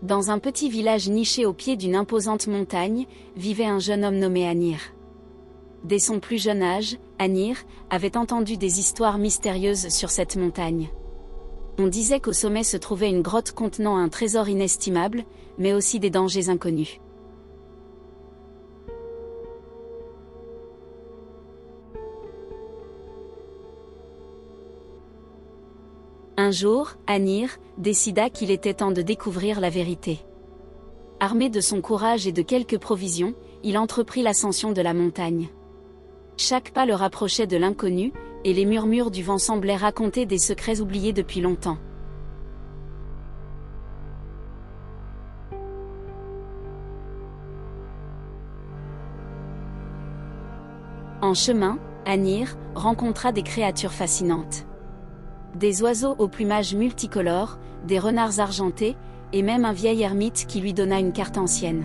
Dans un petit village niché au pied d'une imposante montagne, vivait un jeune homme nommé Anir. Dès son plus jeune âge, Anir avait entendu des histoires mystérieuses sur cette montagne. On disait qu'au sommet se trouvait une grotte contenant un trésor inestimable, mais aussi des dangers inconnus. Un jour, Anir décida qu'il était temps de découvrir la vérité. Armé de son courage et de quelques provisions, il entreprit l'ascension de la montagne. Chaque pas le rapprochait de l'inconnu, et les murmures du vent semblaient raconter des secrets oubliés depuis longtemps. En chemin, Anir rencontra des créatures fascinantes. Des oiseaux au plumage multicolore, des renards argentés, et même un vieil ermite qui lui donna une carte ancienne.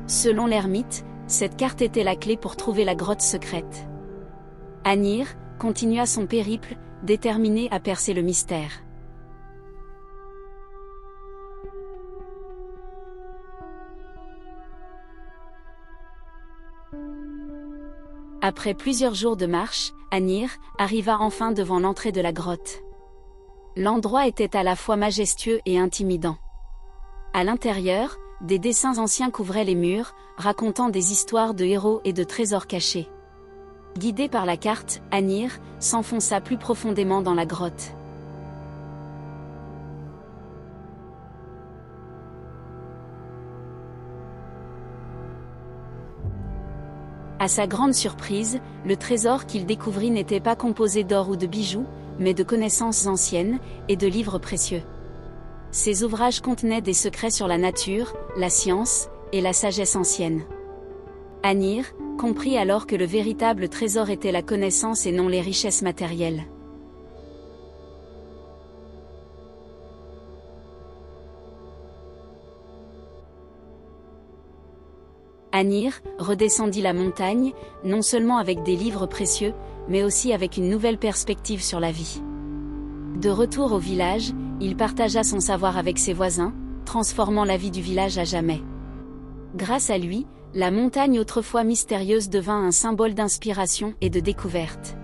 Selon l'ermite, cette carte était la clé pour trouver la grotte secrète. Anir continua son périple, déterminé à percer le mystère. Après plusieurs jours de marche, Anir arriva enfin devant l'entrée de la grotte. L'endroit était à la fois majestueux et intimidant. À l'intérieur, des dessins anciens couvraient les murs, racontant des histoires de héros et de trésors cachés. Guidé par la carte, Anir s'enfonça plus profondément dans la grotte. À sa grande surprise, le trésor qu'il découvrit n'était pas composé d'or ou de bijoux, mais de connaissances anciennes et de livres précieux. Ces ouvrages contenaient des secrets sur la nature, la science et la sagesse ancienne. Anir comprit alors que le véritable trésor était la connaissance et non les richesses matérielles. Anir redescendit la montagne, non seulement avec des livres précieux, mais aussi avec une nouvelle perspective sur la vie. De retour au village, il partagea son savoir avec ses voisins, transformant la vie du village à jamais. Grâce à lui, la montagne autrefois mystérieuse devint un symbole d'inspiration et de découverte.